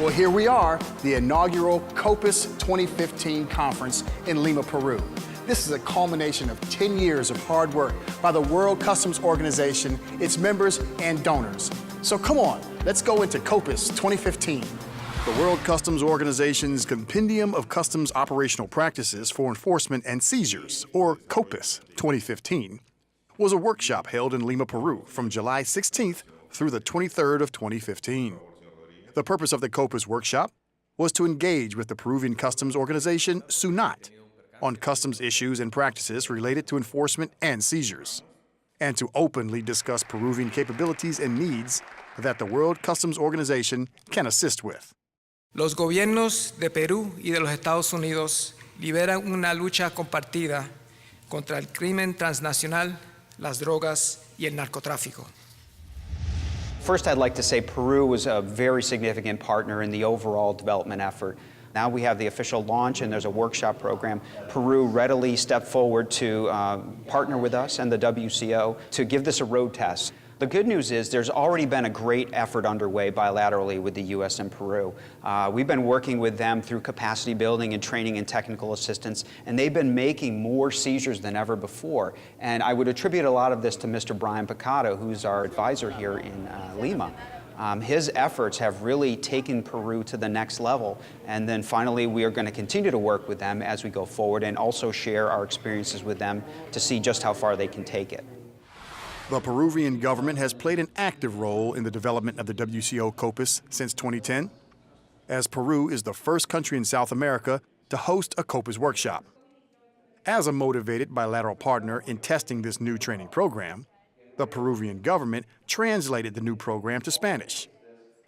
Well, here we are, the inaugural COPES 2015 conference in Lima, Peru. This is a culmination of 10 years of hard work by the World Customs Organization, its members, and donors. So come on, let's go into COPES 2015. The World Customs Organization's Compendium of Customs Operational Practices for Enforcement and Seizures, or COPES 2015, was a workshop held in Lima, Peru from July 16th through the 23rd of 2015. The purpose of the COPES workshop was to engage with the Peruvian Customs Organization, SUNAT, on customs issues and practices related to enforcement and seizures, and to openly discuss Peruvian capabilities and needs that the World Customs Organization can assist with. Los gobiernos de Perú y de los Estados Unidos lideran una lucha compartida contra el crimen transnacional, las drogas y el narcotráfico. First, I'd like to say Peru was a very significant partner in the overall development effort. Now we have the official launch and there's a workshop program. Peru readily stepped forward to partner with us and the WCO to give this a road test. The good news is there's already been a great effort underway bilaterally with the US and Peru. We've been working with them through capacity building and training and technical assistance, and they've been making more seizures than ever before. And I would attribute a lot of this to Mr. Brian Picado, who's our advisor here in Lima. His efforts have really taken Peru to the next level, and then finally we are going to continue to work with them as we go forward and also share our experiences with them to see just how far they can take it. The Peruvian government has played an active role in the development of the WCO COPES since 2010, as Peru is the first country in South America to host a COPES workshop. As a motivated bilateral partner in testing this new training program, the Peruvian government translated the new program to Spanish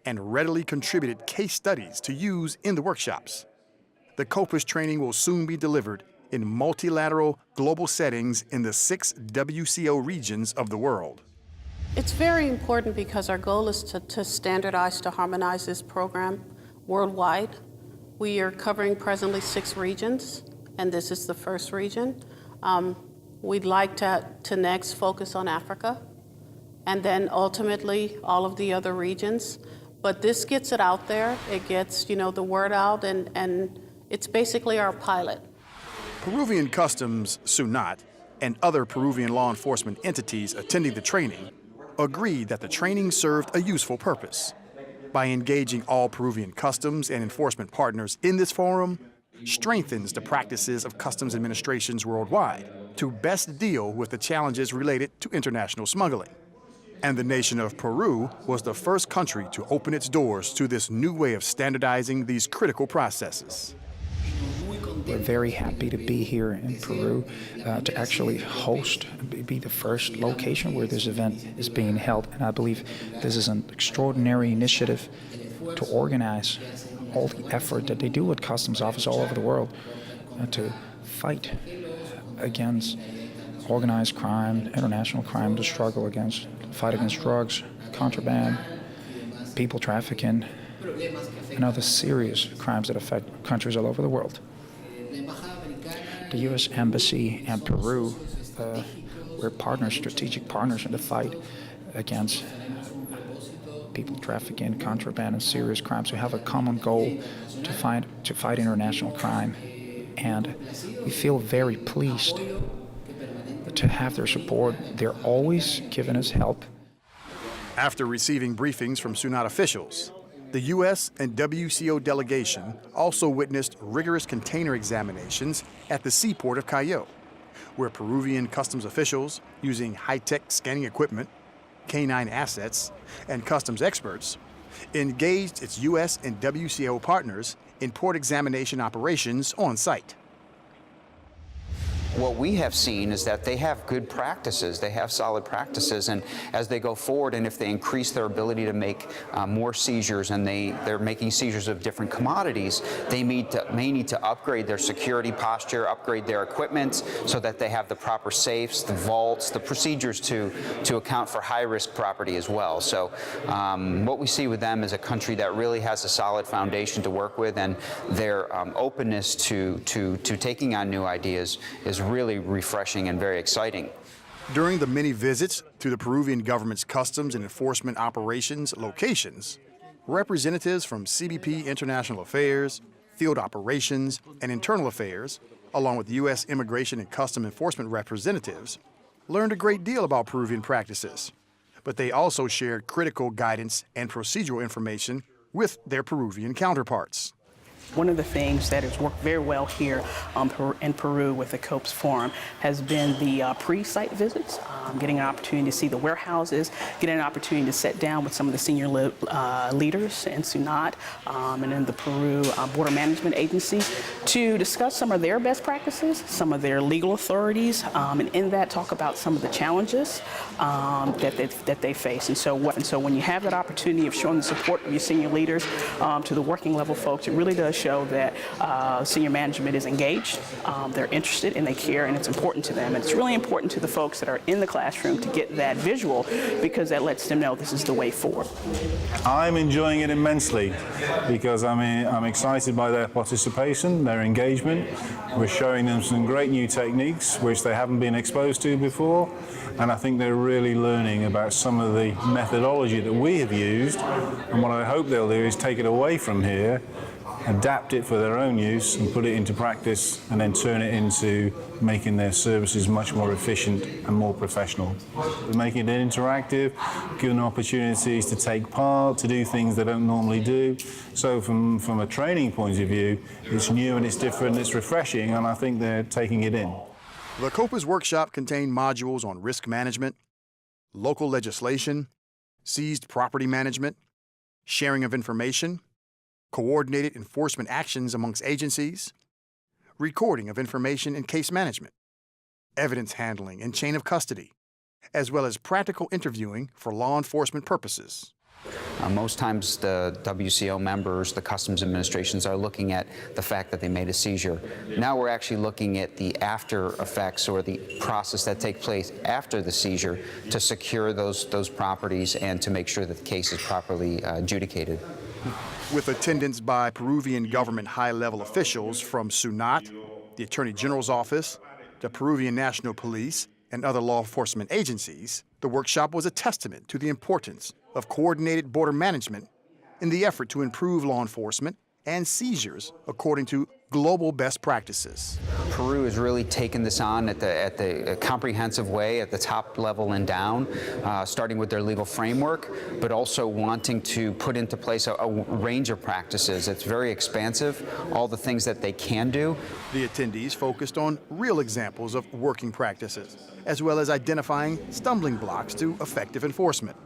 and readily contributed case studies to use in the workshops. The COPES training will soon be delivered in multilateral global settings in the 6 WCO regions of the world. It's very important because our goal is to standardize, to harmonize this program worldwide. We are covering presently 6 regions, and this is the first region. We'd like to next focus on Africa, and then ultimately all of the other regions. But this gets it out there, it gets the word out, and it's basically our pilot. Peruvian Customs, SUNAT, and other Peruvian law enforcement entities attending the training agreed that the training served a useful purpose. By engaging all Peruvian customs and enforcement partners in this forum, strengthens the practices of customs administrations worldwide to best deal with the challenges related to international smuggling. And the nation of Peru was the first country to open its doors to this new way of standardizing these critical processes. We're very happy to be here in Peru, to actually host, be the first location where this event is being held. And I believe this is an extraordinary initiative to organize all the effort that they do with customs officers all over the world to fight against organized crime, international crime, to struggle against, fight against drugs, contraband, people trafficking, and other serious crimes that affect countries all over the world. The U.S. Embassy and Peru, we're partners, strategic partners in the fight against people trafficking, contraband, and serious crimes. We have a common goal to fight international crime, and we feel very pleased to have their support. They're always giving us help. After receiving briefings from SUNAT officials, the U.S. and WCO delegation also witnessed rigorous container examinations at the seaport of Callao, where Peruvian customs officials, using high-tech scanning equipment, canine assets, and customs experts, engaged its U.S. and WCO partners in port examination operations on site. What we have seen is that they have good practices, they have solid practices, and as they go forward and if they increase their ability to make more seizures, and they're making seizures of different commodities, they may need to upgrade their security posture, upgrade their equipment so that they have the proper safes, the vaults, the procedures to account for high-risk property as well. So what we see with them is a country that really has a solid foundation to work with, and their openness to taking on new ideas is really refreshing and very exciting. During the many visits to the Peruvian government's customs and enforcement operations locations, Representatives from CBP International Affairs, Field Operations, and Internal Affairs, along with U.S. Immigration and Customs Enforcement representatives, learned a great deal about Peruvian practices, but they also shared critical guidance and procedural information with their Peruvian counterparts. One of the things that has worked very well here in Peru with the COPES Forum has been the pre-site visits, getting an opportunity to see the warehouses, getting an opportunity to sit down with some of the senior leaders in SUNAT and in the Peru Border Management Agency to discuss some of their best practices, some of their legal authorities, and in that talk about some of the challenges that they face. And so when you have that opportunity of showing the support of your senior leaders to the working level folks, it really does show that senior management is engaged, they're interested, and they care, and it's important to them. And it's really important to the folks that are in the classroom to get that visual, because that lets them know this is the way forward. I'm enjoying it immensely because I'm excited by their participation, their engagement. We're showing them some great new techniques which they haven't been exposed to before, and I think they're really learning about some of the methodology that we have used, and what I hope they'll do is take it away from here, adapt it for their own use and put it into practice, and then turn it into making their services much more efficient and more professional. We're making it interactive, giving them opportunities to take part, to do things they don't normally do. So from a training point of view, it's new and it's different, it's refreshing, and I think they're taking it in. The COPES workshop contained modules on risk management, local legislation, seized property management, sharing of information, coordinated enforcement actions amongst agencies, recording of information in case management, evidence handling and chain of custody, as well as practical interviewing for law enforcement purposes. Most times the WCO members, the customs administrations, are looking at the fact that they made a seizure. Now we're actually looking at the after effects, or the process that takes place after the seizure, to secure those properties and to make sure that the case is properly adjudicated. With attendance by Peruvian government high-level officials from SUNAT, the Attorney General's Office, the Peruvian National Police, and other law enforcement agencies, the workshop was a testament to the importance of coordinated border management in the effort to improve law enforcement and seizures according to global best practices. Peru has really taken this on at the comprehensive way, at the top level and down, starting with their legal framework, but also wanting to put into place a range of practices. It's very expansive, all the things that they can do. The attendees focused on real examples of working practices, as well as identifying stumbling blocks to effective enforcement.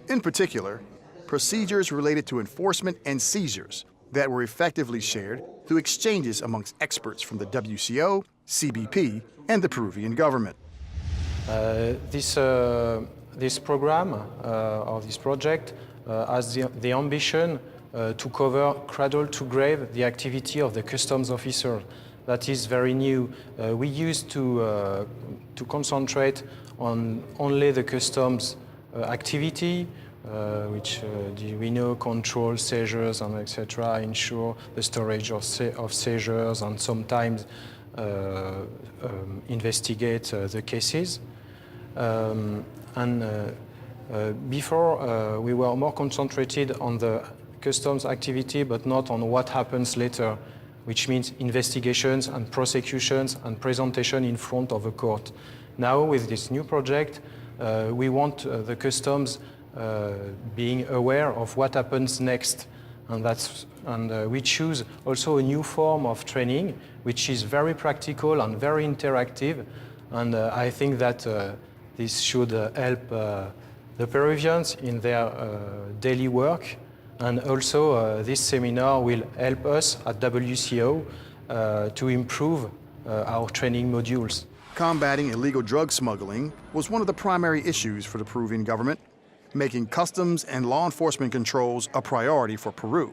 In particular, procedures related to enforcement and seizures that were effectively shared through exchanges amongst experts from the WCO, CBP, and the Peruvian government. This program, or this project, has the ambition to cover cradle to grave the activity of the customs officer. That is very new. We used to concentrate on only the customs activity, which we know control seizures and etc., ensure the storage of seizures, and sometimes investigate the cases. Before we were more concentrated on the customs activity, but not on what happens later, which means investigations and prosecutions and presentation in front of a court. Now with this new project, we want the customs being aware of what happens next, and we choose also a new form of training, which is very practical and very interactive, and I think that this should help the Peruvians in their daily work, and also this seminar will help us at WCO to improve our training modules. Combating illegal drug smuggling was one of the primary issues for the Peruvian government, making customs and law enforcement controls a priority for Peru.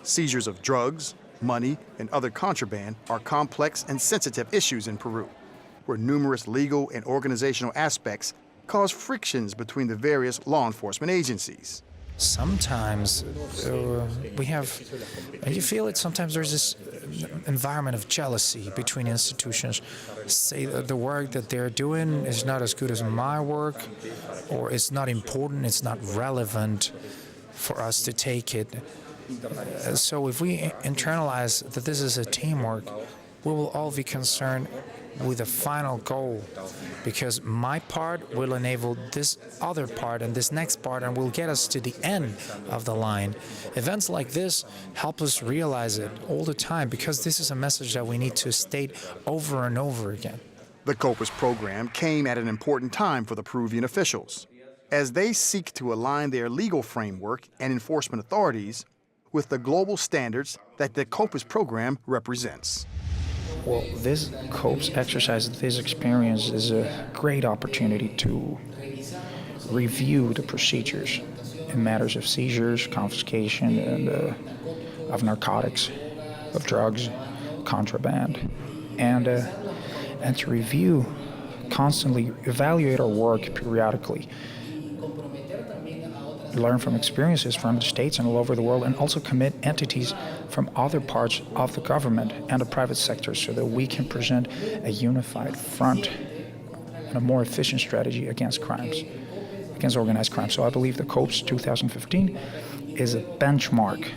Seizures of drugs, money, and other contraband are complex and sensitive issues in Peru, where numerous legal and organizational aspects cause frictions between the various law enforcement agencies. Sometimes you feel it, sometimes there's this environment of jealousy between institutions. Say that the work that they're doing is not as good as my work, or it's not important, it's not relevant. for us to take it. So if we internalize that this is a teamwork, we will all be concerned with the final goal, because my part will enable this other part and this next part and will get us to the end of the line. Events like this help us realize it all the time, because this is a message that we need to state over and over again. The COPES program came at an important time for the Peruvian officials, as they seek to align their legal framework and enforcement authorities with the global standards that the COPES program represents. Well, this COPES exercise, this experience is a great opportunity to review the procedures in matters of seizures, confiscation, and of narcotics, of drugs, contraband, and to review, constantly evaluate our work periodically, learn from experiences from the states and all over the world, and also commit entities from other parts of the government and the private sector so that we can present a unified front and a more efficient strategy against crimes, against organized crime. So I believe the COPES 2015 is a benchmark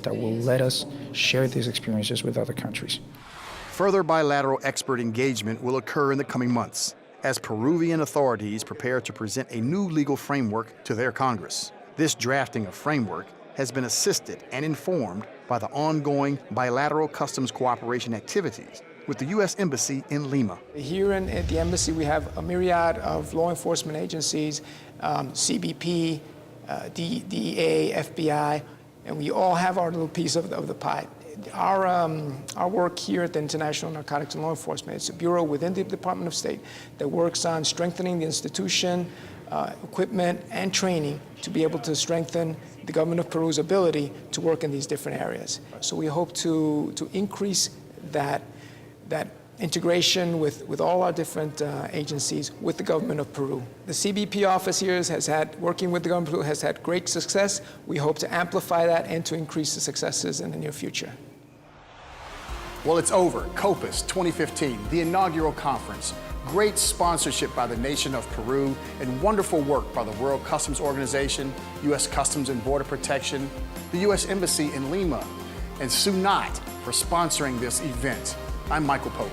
that will let us share these experiences with other countries. Further bilateral expert engagement will occur in the coming months as Peruvian authorities prepare to present a new legal framework to their Congress. This drafting of framework has been assisted and informed by the ongoing bilateral customs cooperation activities with the U.S. Embassy in Lima. Here at the embassy, we have a myriad of law enforcement agencies, CBP, DEA, FBI, and we all have our little piece of the pie. Our work here at the International Narcotics and Law Enforcement, it's a bureau within the Department of State that works on strengthening the institution, equipment, and training to be able to strengthen the government of Peru's ability to work in these different areas. So we hope to increase that integration with all our different agencies with the government of Peru. The CBP office here working with the government of Peru, has had great success. We hope to amplify that and to increase the successes in the near future. Well, it's over. COPES 2015, the inaugural conference. Great sponsorship by the nation of Peru and wonderful work by the World Customs Organization, U.S. Customs and Border Protection, the U.S. Embassy in Lima, and SUNAT for sponsoring this event. I'm Michael Pope.